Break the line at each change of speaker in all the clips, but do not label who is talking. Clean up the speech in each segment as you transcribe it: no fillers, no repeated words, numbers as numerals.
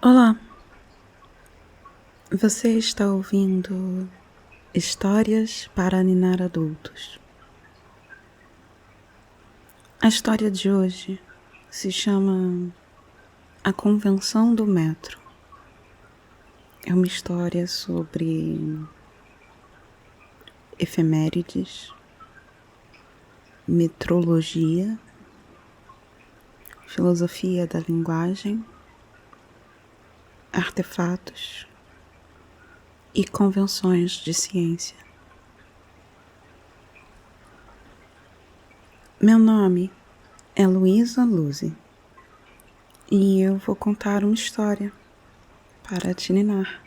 Olá, você está ouvindo Histórias para Ninar Adultos. A história de hoje se chama A Convenção do Metro. É uma história sobre efemérides, metrologia, filosofia da linguagem, artefatos e convenções de ciência. Meu nome é Luísa Luzi e eu vou contar uma história para te ninar.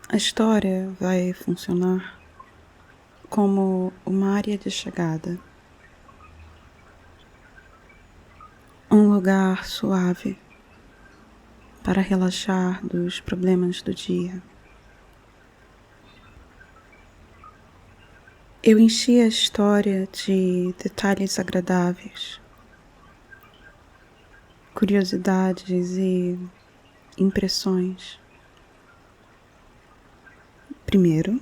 A história vai funcionar como uma área de chegada, um lugar suave para relaxar dos problemas do dia. Eu enchi a história de detalhes agradáveis, curiosidades e impressões. Primeiro,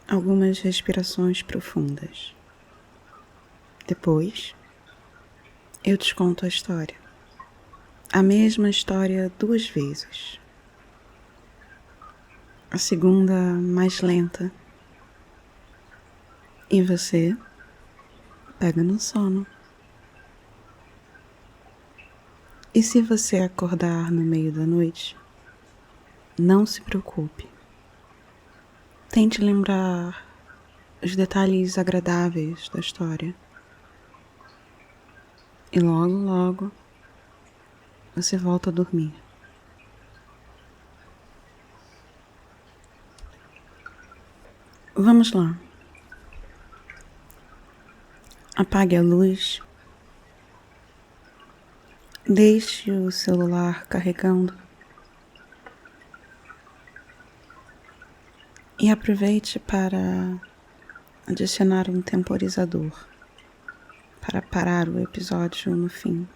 algumas respirações profundas. Depois, eu te conto a história. A mesma história 2 vezes. A segunda mais lenta. E você pega no sono. E se você acordar no meio da noite, não se preocupe. Tente lembrar os detalhes agradáveis da história. E logo, logo, você volta a dormir. Vamos lá. Apague a luz. Deixe o celular carregando. E aproveite para adicionar um temporizador para parar o episódio no fim.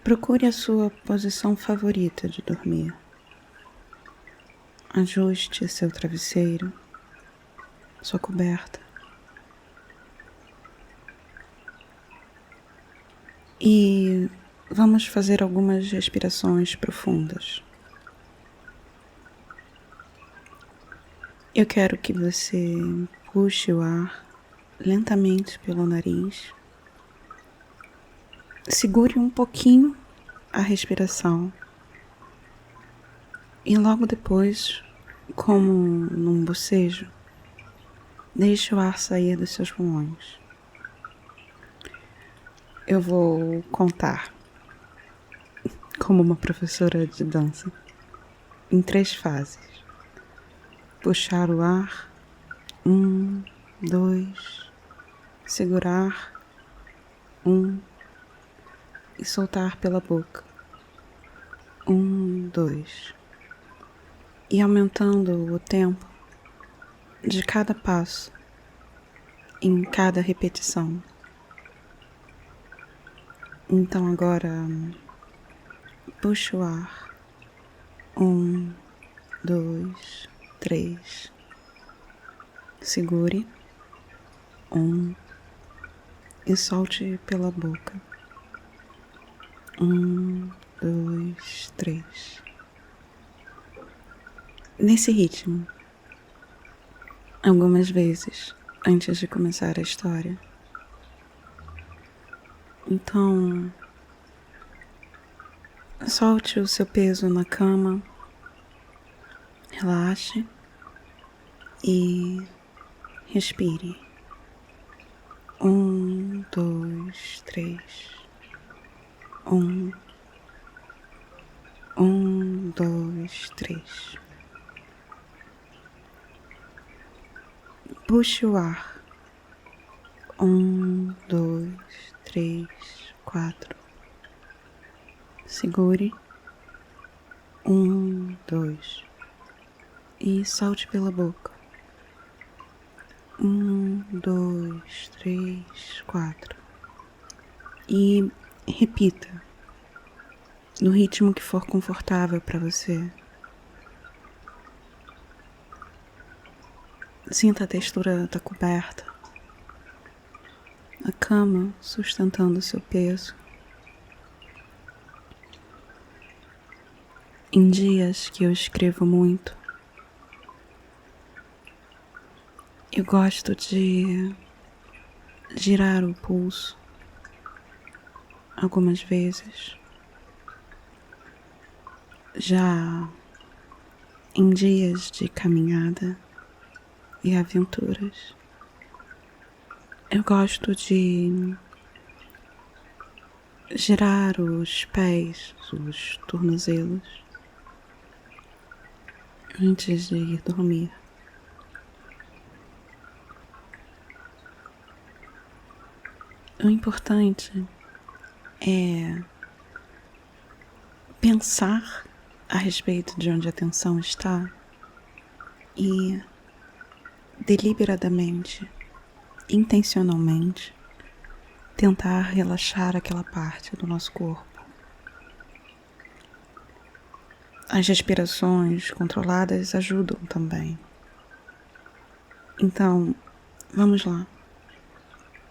Procure a sua posição favorita de dormir. Ajuste seu travesseiro, sua coberta. E vamos fazer algumas respirações profundas. Eu quero que você puxe o ar lentamente pelo nariz. Segure um pouquinho a respiração. E logo depois, como num bocejo, deixe o ar sair dos seus pulmões. Eu vou contar, como uma professora de dança, em 3 fases. Puxar o ar, 1, 2, segurar, 1, e soltar pela boca, 1, 2. E aumentando o tempo de cada passo, em cada repetição. Então agora, puxa o ar, 1, 2, 3. Segure, 1, e solte pela boca, 1, 2, 3. Nesse ritmo, algumas vezes antes de começar a história. Então, solte o seu peso na cama, relaxe e respire. 1, 2, 3. 1, 2, 3. Puxe o ar. 1, 2, 3, 4. Segure. 1, 2. E solte pela boca. 1, 2, 3, 4. e repita no ritmo que for confortável para você. Sinta a textura da coberta, a cama sustentando o seu peso. Em dias que eu escrevo muito, eu gosto de girar o pulso algumas vezes. Já em dias de caminhada e aventuras, eu gosto de girar os pés, os tornozelos, antes de ir dormir. O importante é pensar a respeito de onde a atenção está e deliberadamente, intencionalmente, tentar relaxar aquela parte do nosso corpo. As respirações controladas ajudam também. Então, vamos lá.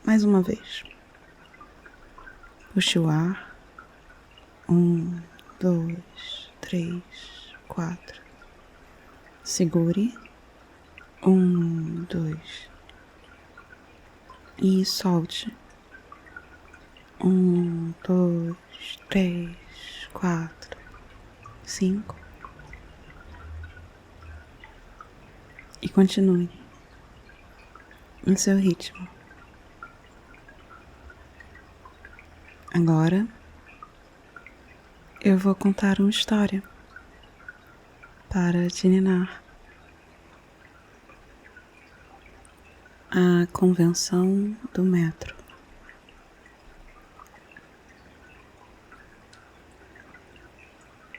Mais uma vez. Puxe o ar. 1, 2, 3, 4. Segure. 1, 2. E solte. 1, 2, 3, 4, 5. E continue no seu ritmo. Agora eu vou contar uma história para te ninar. A Convenção do Metro.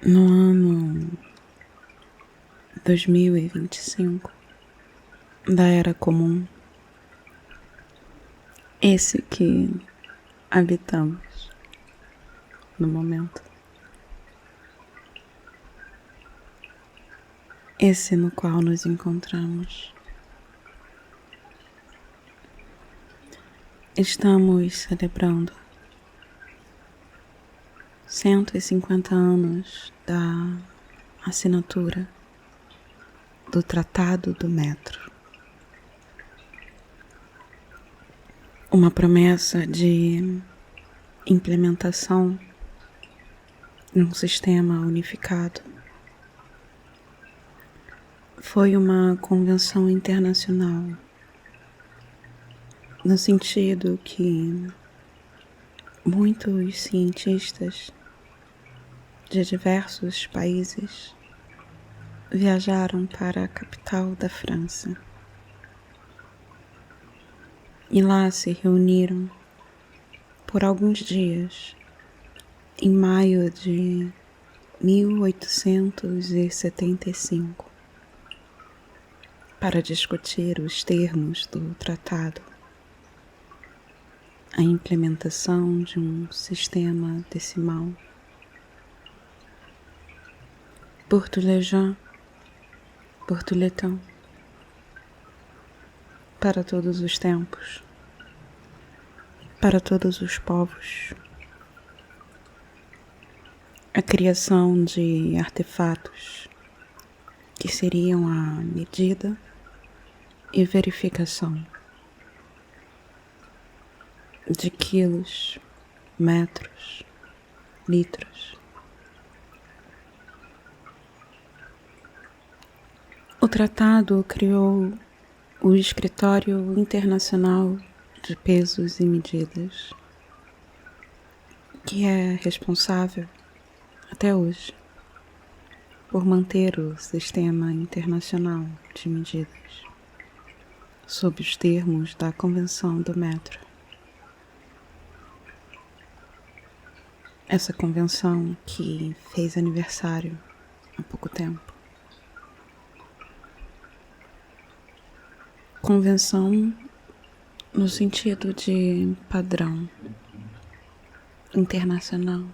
No ano 2025 da Era Comum, esse que habitamos no momento, esse no qual nos encontramos, estamos celebrando 150 anos da assinatura do Tratado do Metro. Uma promessa de implementação de um sistema unificado. Foi uma convenção internacional, no sentido que muitos cientistas de diversos países viajaram para a capital da França e lá se reuniram por alguns dias em maio de 1875 para discutir os termos do tratado, a implementação de um sistema decimal. Pour tous les gens, pour tout le temps, para todos os tempos, para todos os povos. A criação de artefatos que seriam a medida e verificação de quilos, metros, litros. O tratado criou o Escritório Internacional de Pesos e Medidas, que é responsável, até hoje, por manter o sistema internacional de medidas, sob os termos da Convenção do Metro. Essa convenção que fez aniversário há pouco tempo. Convenção no sentido de padrão. internacional.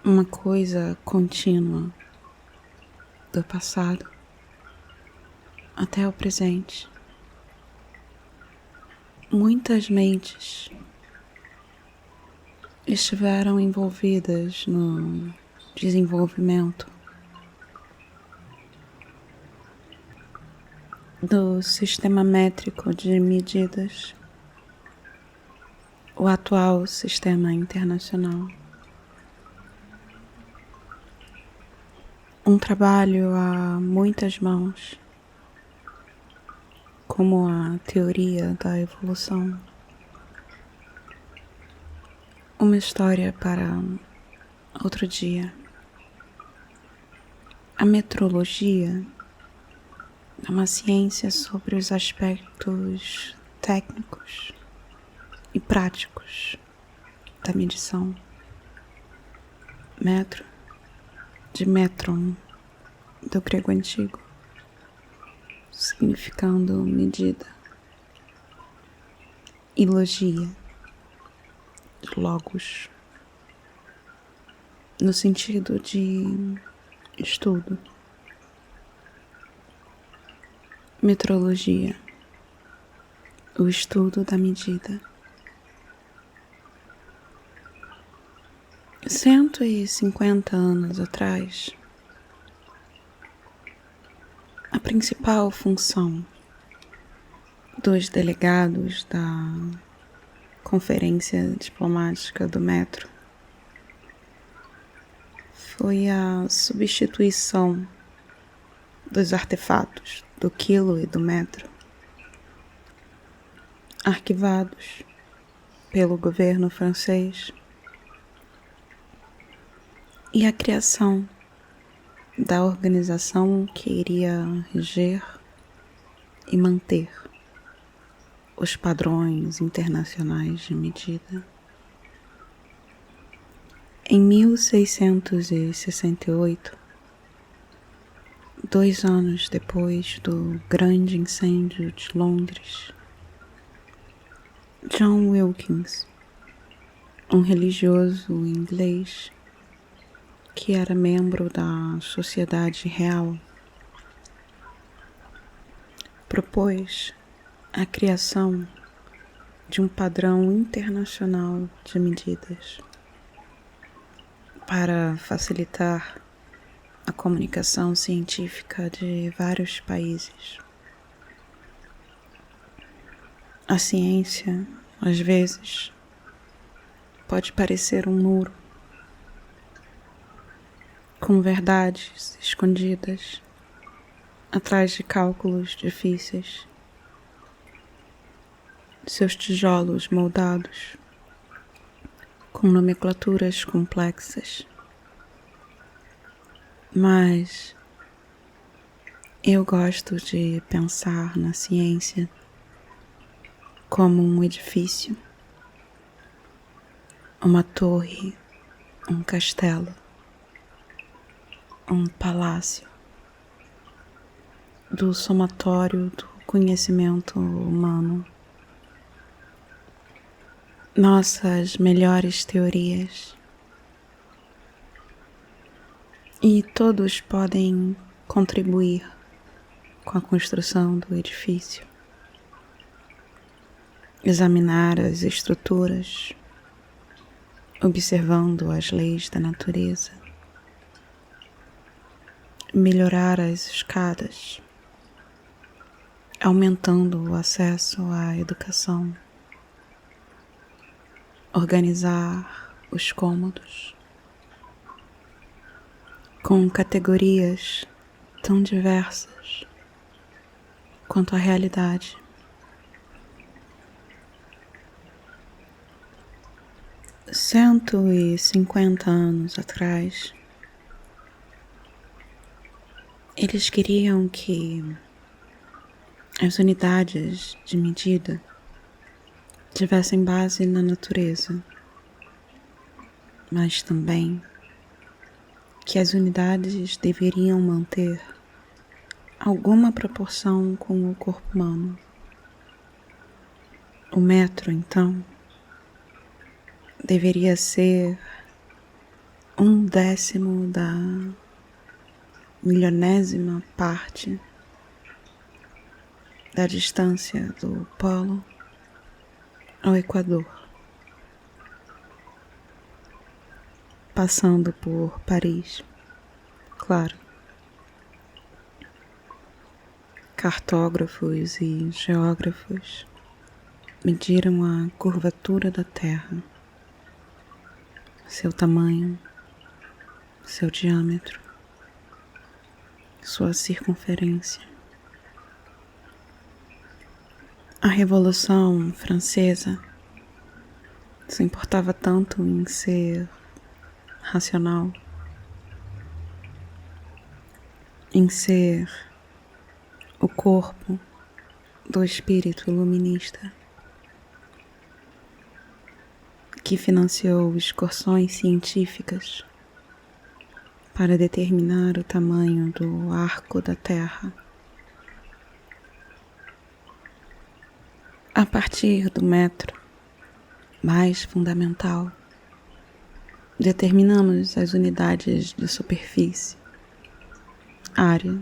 Uma coisa contínua do passado até o presente. Muitas mentes estiveram envolvidas no desenvolvimento do sistema métrico de medidas, o atual sistema internacional. Um trabalho a muitas mãos, como a teoria da evolução. Uma história para outro dia. A metrologia é uma ciência sobre os aspectos técnicos e práticos da medição. Metro, de metron, do grego antigo, significando medida. E logia, de logos, no sentido de estudo. Metrologia, o estudo da medida. 150 anos atrás, a principal função dos delegados da Conferência Diplomática do Metro foi a substituição dos artefatos do quilo e do metro, arquivados pelo governo francês, e a criação da organização que iria reger e manter os padrões internacionais de medida. Em 1668, 2 anos depois do grande incêndio de Londres, John Wilkins, um religioso inglês que era membro da Sociedade Real, propôs a criação de um padrão internacional de medidas para facilitar a comunicação científica de vários países. A ciência, às vezes, pode parecer um muro com verdades escondidas atrás de cálculos difíceis, seus tijolos moldados com nomenclaturas complexas. Mas eu gosto de pensar na ciência como um edifício, uma torre, um castelo, um palácio do somatório do conhecimento humano. Nossas melhores teorias. E todos podem contribuir com a construção do edifício. Examinar as estruturas, observando as leis da natureza. Melhorar as escadas, aumentando o acesso à educação. Organizar os cômodos com categorias tão diversas quanto a realidade. Cento e 50 anos atrás, eles queriam que as unidades de medida tivessem base na natureza, mas também que as unidades deveriam manter alguma proporção com o corpo humano. O metro, então, deveria ser 1/10 da milionésima parte da distância do Polo ao Equador, passando por Paris, claro. Cartógrafos e geógrafos mediram a curvatura da Terra, seu tamanho, seu diâmetro, sua circunferência. A Revolução Francesa se importava tanto em ser racional, em ser o corpo do espírito iluminista, que financiou excursões científicas para determinar o tamanho do arco da Terra. A partir do metro mais fundamental, determinamos as unidades de superfície, área,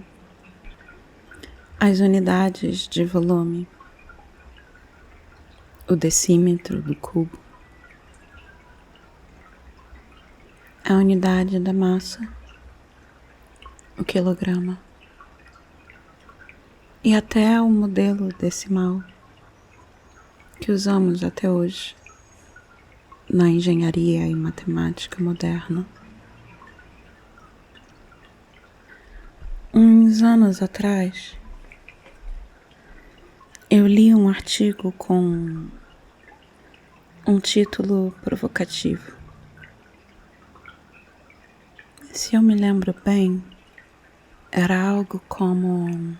as unidades de volume, o decímetro do cubo, a unidade da massa, o quilograma, e até o modelo decimal que usamos até hoje na engenharia e matemática moderna. Uns anos atrás, eu li um artigo com um título provocativo. Se eu me lembro bem, era algo como: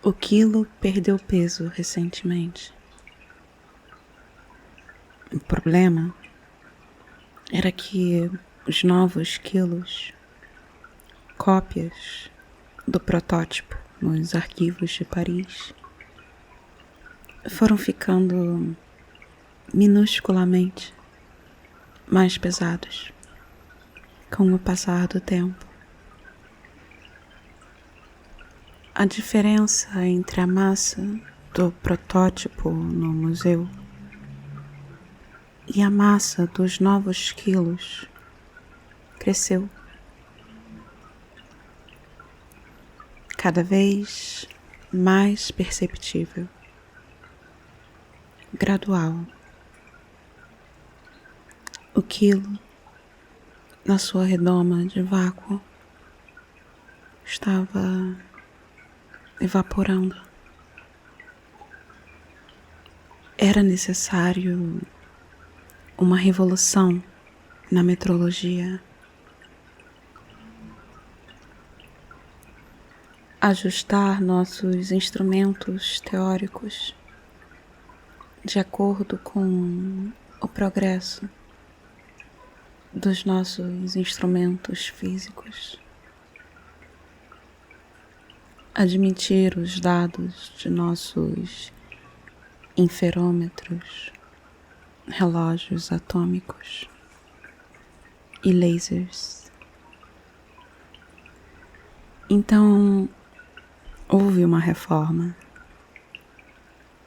o quilo perdeu peso recentemente. O problema era que os novos quilos, cópias do protótipo nos arquivos de Paris, foram ficando minusculamente mais pesados com o passar do tempo. A diferença entre a massa do protótipo no museu e a massa dos novos quilos cresceu, cada vez mais perceptível, gradual. O quilo, na sua redoma de vácuo, estava evaporando. Era necessário uma revolução na metrologia. Ajustar nossos instrumentos teóricos de acordo com o progresso dos nossos instrumentos físicos. Admitir os dados de nossos interferômetros, relógios atômicos e lasers. Então, houve uma reforma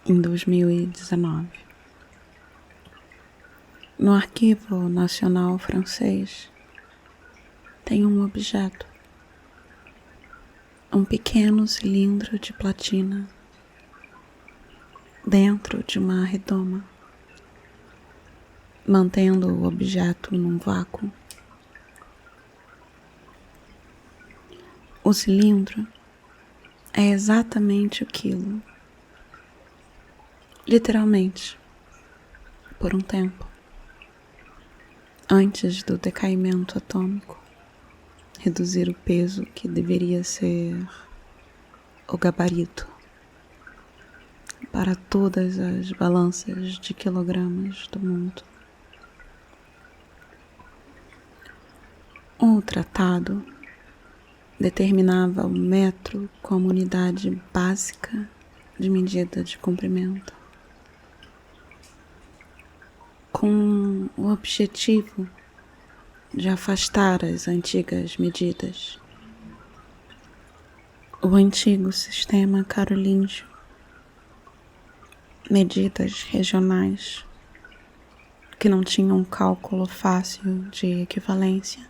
em 2019. No Arquivo Nacional Francês tem um objeto, um pequeno cilindro de platina dentro de uma redoma, mantendo o objeto num vácuo. O cilindro é exatamente o quilo, literalmente, por um tempo, antes do decaimento atômico, reduzir o peso que deveria ser o gabarito para todas as balanças de quilogramas do mundo. O tratado determinava o metro como unidade básica de medida de comprimento. com o objetivo de afastar as antigas medidas. O antigo sistema carolíngio, medidas regionais que não tinham cálculo fácil de equivalência,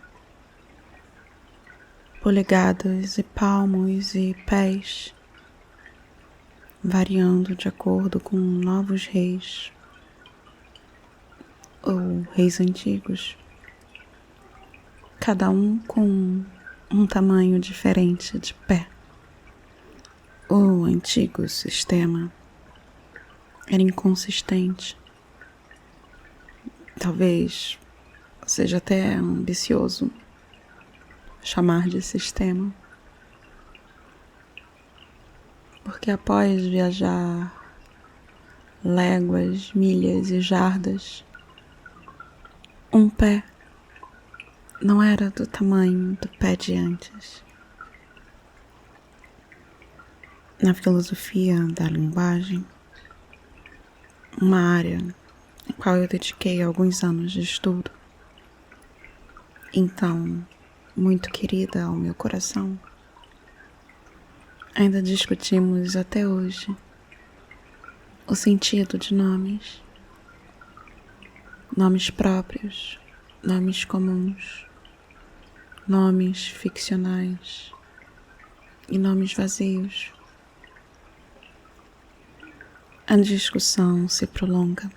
polegadas e palmos e pés, variando de acordo com novos reis ou reis antigos, cada um com um tamanho diferente de pé. O antigo sistema era inconsistente, talvez seja até ambicioso chamar de sistema, porque após viajar léguas, milhas e jardas, um pé não era do tamanho do pé de antes. Na filosofia da linguagem, uma área a qual eu dediquei alguns anos de estudo, então muito querida ao meu coração, ainda discutimos até hoje o sentido de nomes, nomes próprios, nomes comuns, nomes ficcionais e nomes vazios. A discussão se prolonga,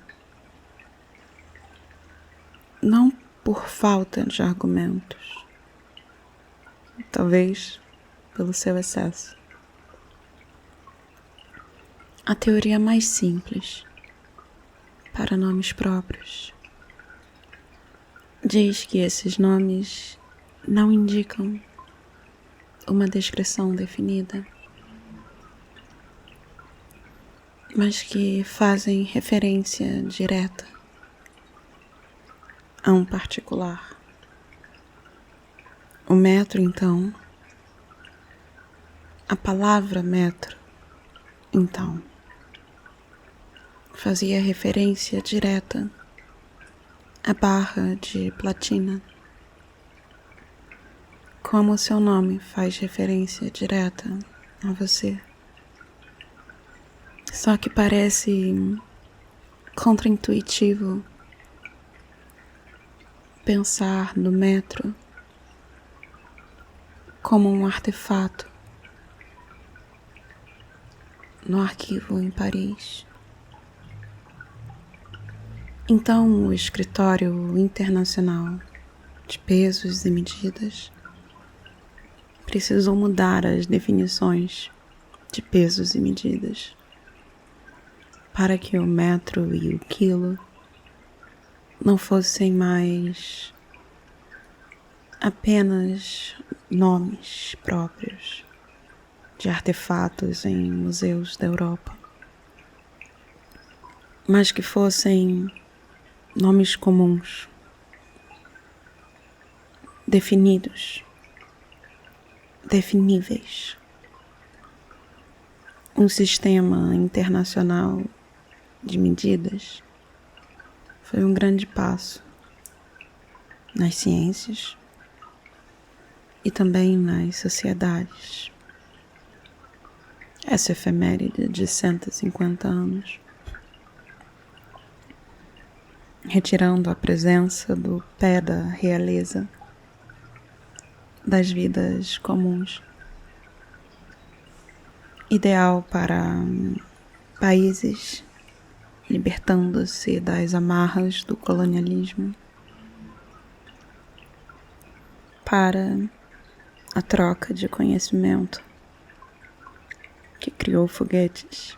não por falta de argumentos, talvez pelo seu excesso. A teoria mais simples para nomes próprios diz que esses nomes não indicam uma descrição definida, mas que fazem referência direta a um particular. O metro, então, a palavra metro, então, fazia referência direta à barra de platina, como o seu nome faz referência direta a você. Só que parece contraintuitivo pensar no metro como um artefato no arquivo em Paris. Então, o Escritório Internacional de Pesos e Medidas precisou mudar as definições de pesos e medidas para que o metro e o quilo não fossem mais apenas nomes próprios de artefatos em museus da Europa, mas que fossem nomes comuns, definidos, definíveis. Um sistema internacional de medidas foi um grande passo nas ciências e também nas sociedades. Essa efeméride de 150 anos, retirando a presença do pé da realeza das vidas comuns, ideal para países libertando-se das amarras do colonialismo, para a troca de conhecimento que criou foguetes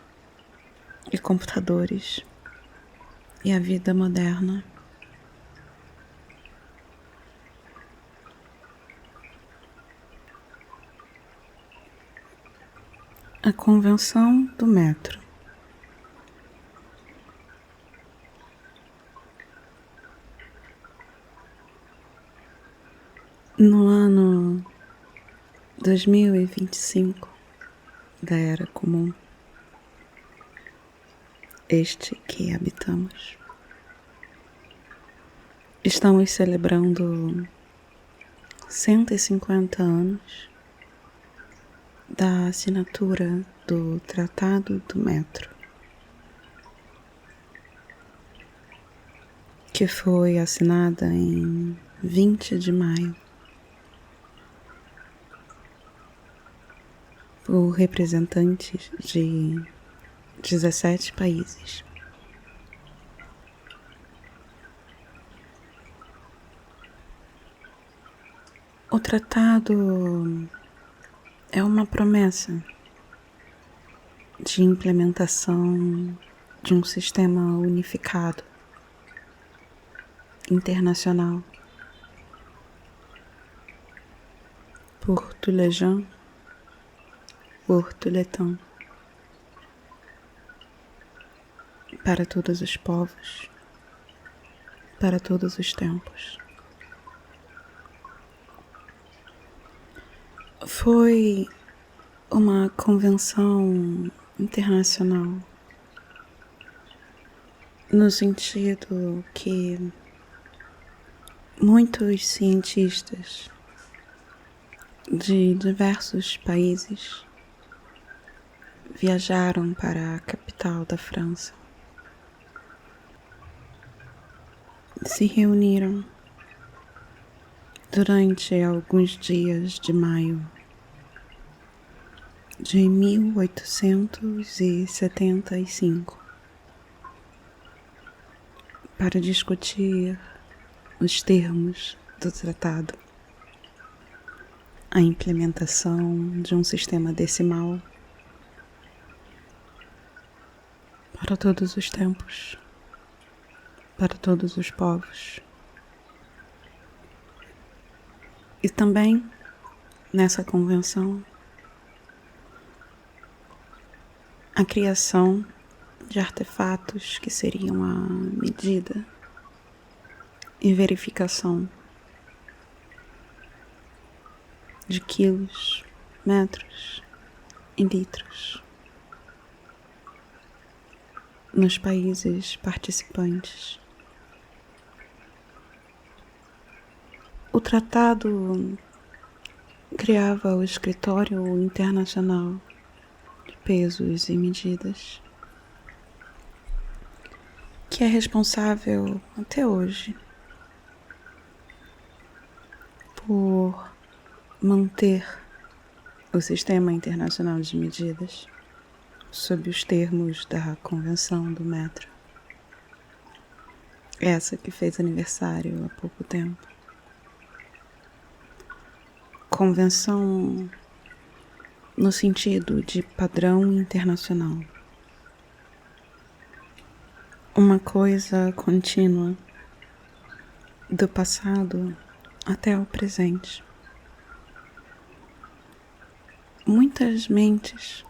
e computadores e a vida moderna. A Convenção do Metro. No ano 2025 da Era Comum, este que habitamos, Estamos celebrando 150 anos da assinatura do Tratado do Metro, que foi assinada em 20 de maio por representantes de 17 países. O tratado é uma promessa de implementação de um sistema unificado, internacional, pour tous les gens, pour tout le temps, para todos os povos, para todos os tempos. Foi uma convenção internacional no sentido que muitos cientistas de diversos países viajaram para a capital da França, se reuniram durante alguns dias de maio de 1875 para discutir os termos do tratado, a implementação de um sistema decimal para todos os tempos, para todos os povos. E também, nessa convenção, a criação de artefatos que seriam a medida e verificação de quilos, metros e litros nos países participantes. O tratado criava o Escritório Internacional de Pesos e Medidas, que é responsável até hoje por manter o Sistema Internacional de Medidas sob os termos da Convenção do Metro, essa que fez aniversário há pouco tempo. Convenção no sentido de padrão internacional. Uma coisa contínua, do passado até o presente. Muitas mentes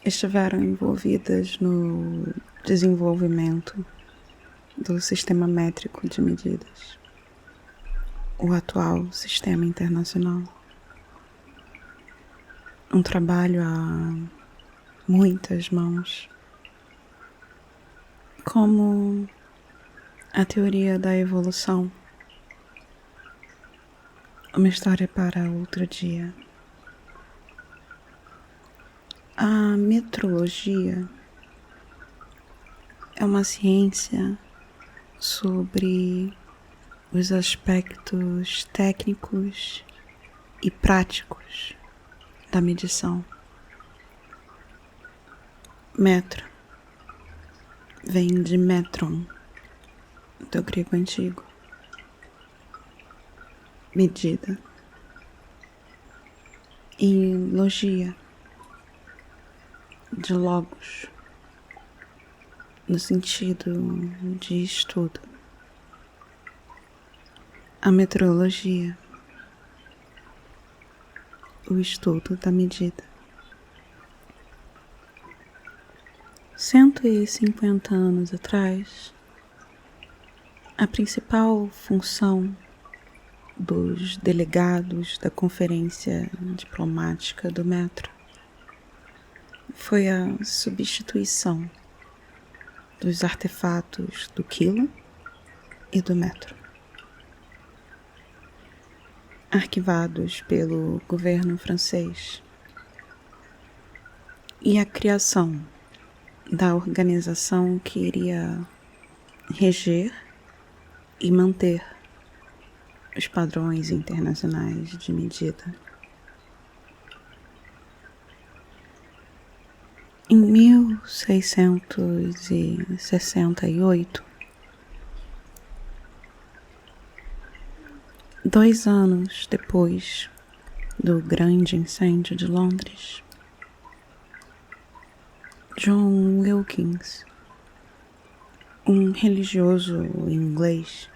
estiveram envolvidas no desenvolvimento do sistema métrico de medidas, o atual sistema internacional. Um trabalho a muitas mãos, como a teoria da evolução, uma história para outro dia. A metrologia é uma ciência sobre os aspectos técnicos e práticos da medição. Metro vem de metron, do grego antigo. Medida. E logia, de logos, no sentido de estudo. A metrologia, o estudo da medida. 150 anos atrás, a principal função dos delegados da Conferência Diplomática do Metro foi a substituição dos artefatos do quilo e do metro. arquivados pelo governo francês, e a criação da organização que iria reger e manter os padrões internacionais de medida. Em 1668, 2 anos depois do grande incêndio de Londres, John Wilkins, um religioso inglês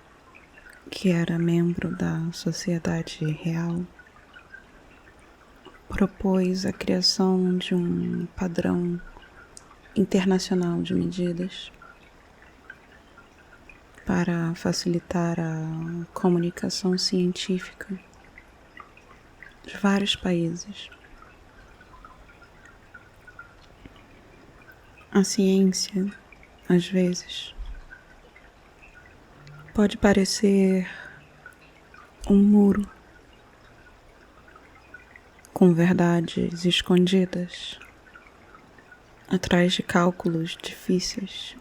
que era membro da Sociedade Real, propôs a criação de um padrão internacional de medidas para facilitar a comunicação científica de vários países. A ciência, às vezes, pode parecer um muro com verdades escondidas atrás de cálculos difíceis,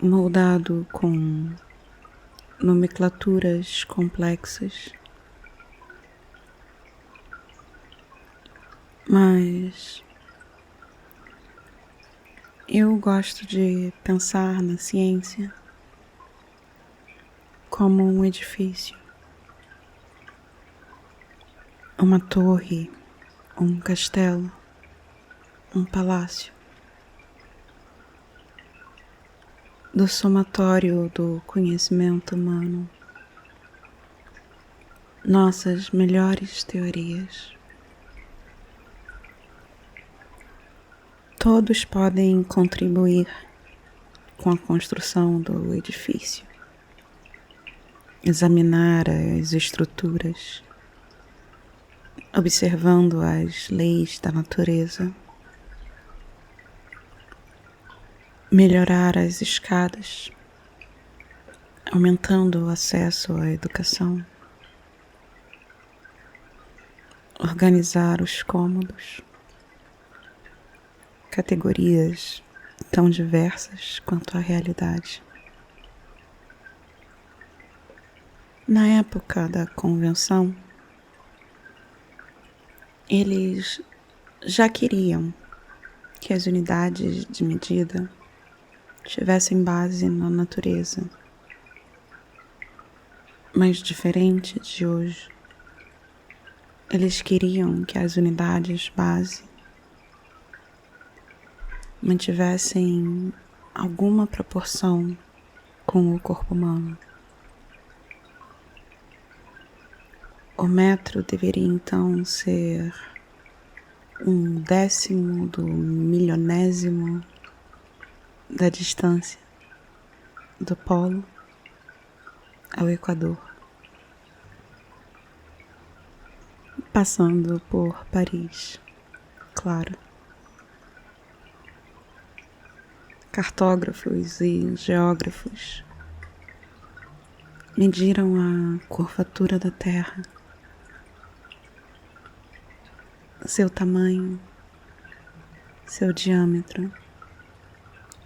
moldado com nomenclaturas complexas. Mas eu gosto de pensar na ciência como um edifício, uma torre, um castelo, um palácio, do somatório do conhecimento humano, nossas melhores teorias. Todos podem contribuir com a construção do edifício, examinar as estruturas, observando as leis da natureza, melhorar as escadas, aumentando o acesso à educação, organizar os cômodos, categorias tão diversas quanto a realidade. Na época da convenção, eles já queriam que as unidades de medida tivessem base na natureza, mas diferente de hoje, eles queriam que as unidades base mantivessem alguma proporção com o corpo humano. O metro deveria então ser 1/10 do milionésimo da distância do polo ao Equador, passando por Paris, claro. Cartógrafos e geógrafos mediram a curvatura da Terra, seu tamanho, seu diâmetro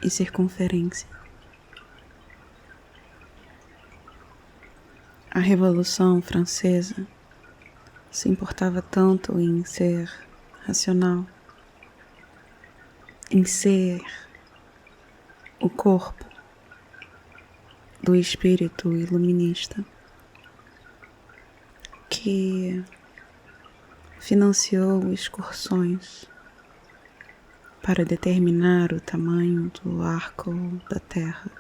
e circunferência. A Revolução Francesa se importava tanto em ser racional, em ser o corpo do espírito iluminista, que financiou excursões para determinar o tamanho do arco da Terra.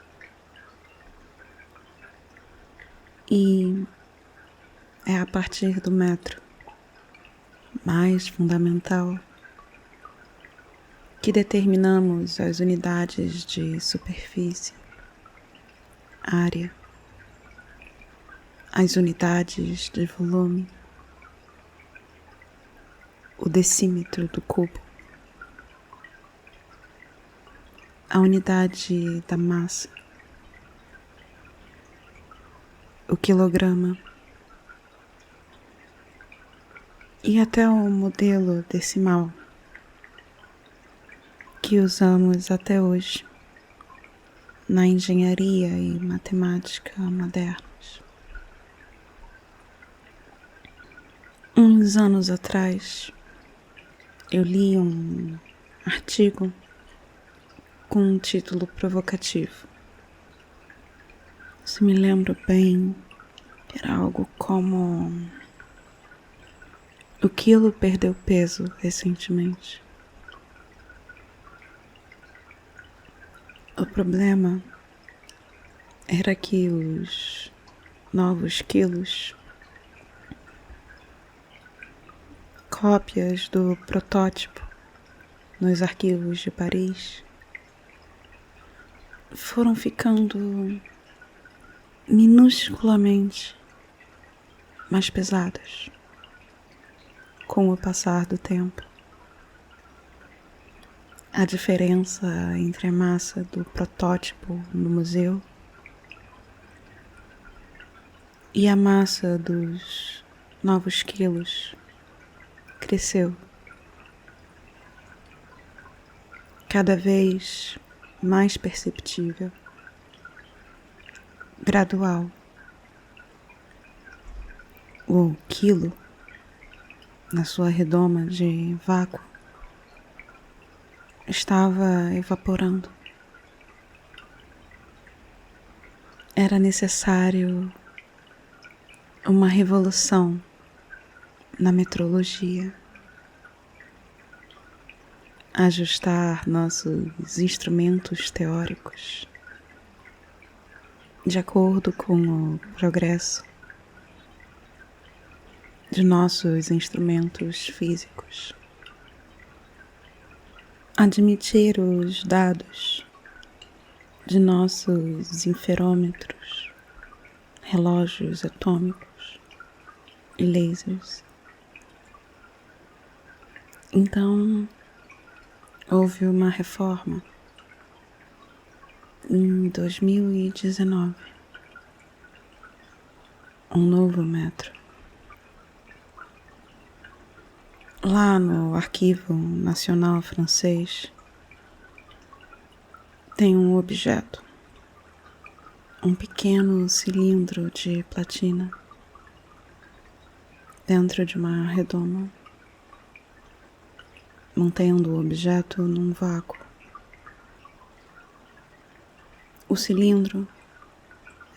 E é a partir do metro mais fundamental que determinamos as unidades de superfície, área, as unidades de volume, o decímetro do cubo, a unidade da massa, o quilograma e até o modelo decimal que usamos até hoje na engenharia e matemática modernas. Uns anos atrás, eu li um artigo com um título provocativo. Se me lembro bem, era algo como: o quilo perdeu peso recentemente. O problema era que os novos quilos, cópias do protótipo nos arquivos de Paris, foram ficando minusculamente mais pesadas com o passar do tempo. A diferença entre a massa do protótipo no museu e a massa dos novos quilos cresceu cada vez mais perceptível, gradual. O quilo, na sua redoma de vácuo, estava evaporando. Era necessário uma revolução na metrologia, ajustar nossos instrumentos teóricos de acordo com o progresso de nossos instrumentos físicos, admitir os dados de nossos interferômetros, relógios atômicos e lasers. Então, houve uma reforma em 2019, um novo metro. Lá no Arquivo Nacional Francês tem um objeto, um pequeno cilindro de platina dentro de uma redoma, mantendo o objeto num vácuo. O cilindro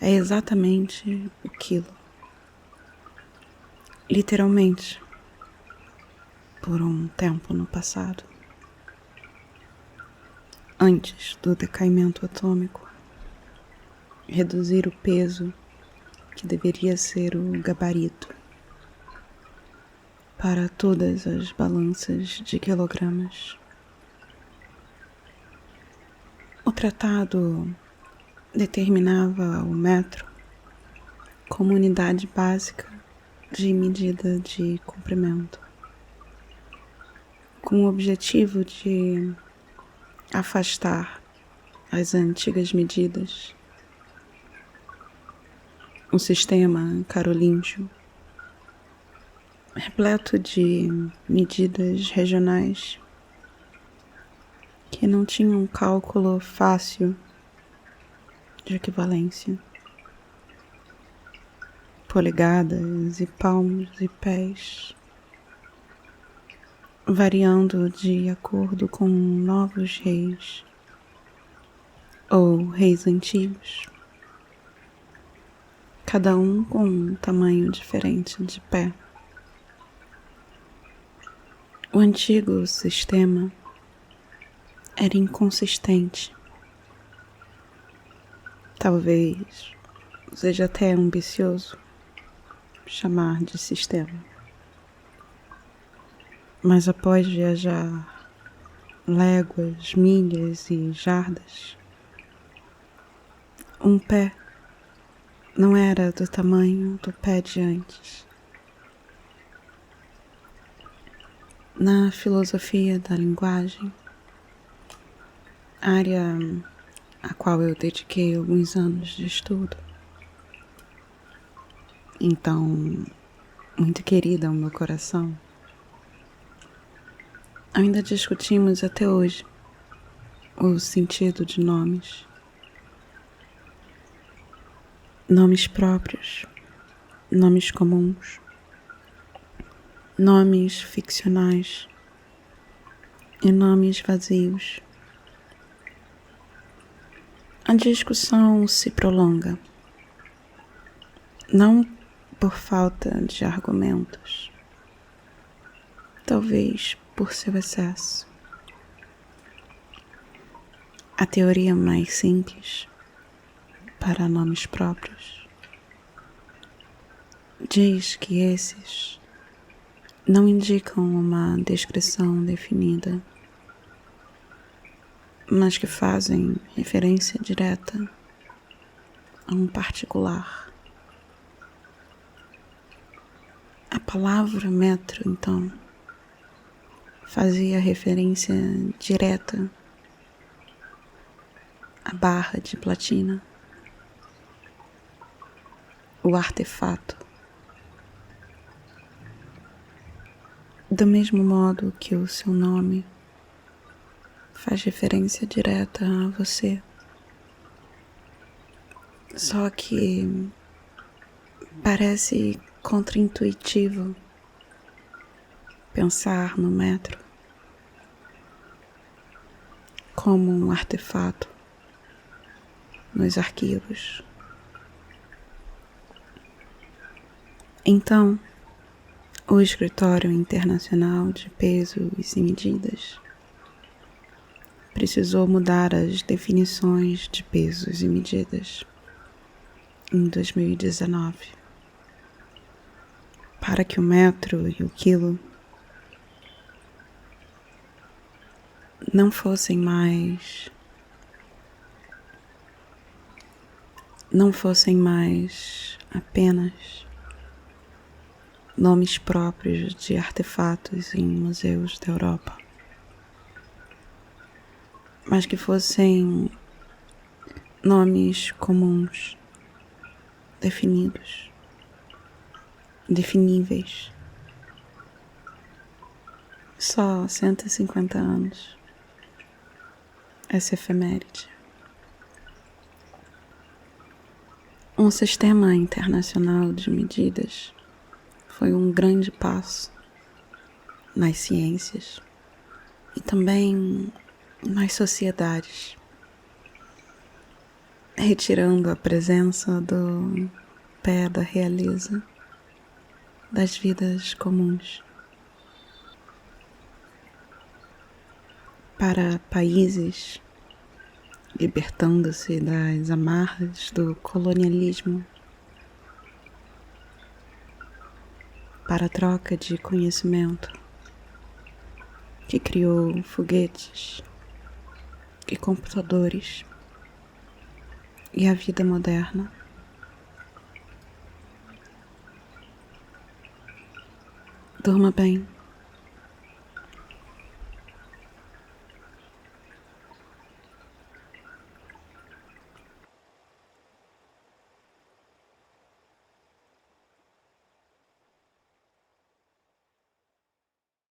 é exatamente o quilo, literalmente, por um tempo no passado, antes do decaimento atômico, reduzir o peso, que deveria ser o gabarito, para todas as balanças de quilogramas. O tratado determinava o metro como unidade básica de medida de comprimento, com o objetivo de afastar as antigas medidas. Um sistema carolíngio, repleto de medidas regionais que não tinham um cálculo fácil de equivalência. Polegadas e palmos e pés, variando de acordo com novos reis ou reis antigos, cada um com um tamanho diferente de pé. O antigo sistema era inconsistente. Talvez seja até ambicioso chamar de sistema. Mas após viajar léguas, milhas e jardas, um pé não era do tamanho do pé de antes. Na filosofia da linguagem, área a qual eu dediquei alguns anos de estudo, então muito querida ao meu coração. Ainda discutimos até hoje o sentido de nomes. Nomes próprios, nomes comuns, nomes ficcionais e nomes vazios. A discussão se prolonga, não por falta de argumentos, talvez por seu excesso. A teoria mais simples para nomes próprios diz que esses não indicam uma descrição definida, mas que fazem referência direta a um particular. A palavra metro, então, fazia referência direta à barra de platina, o artefato. Do mesmo modo que o seu nome faz referência direta a você. Só que parece contraintuitivo pensar no metro como um artefato nos arquivos. Então, o Escritório Internacional de Pesos e Medidas precisou mudar as definições de pesos e medidas em 2019 para que o metro e o quilo não fossem mais apenas nomes próprios de artefatos em museus da Europa, mas que fossem nomes comuns, definidos, definíveis. Só 150 anos, essa efeméride. Um sistema internacional de medidas foi um grande passo nas ciências e também nas sociedades, retirando a presença do pé da realeza das vidas comuns. Para países libertando-se das amarras do colonialismo, para a troca de conhecimento que criou foguetes e computadores e a vida moderna. Durma bem.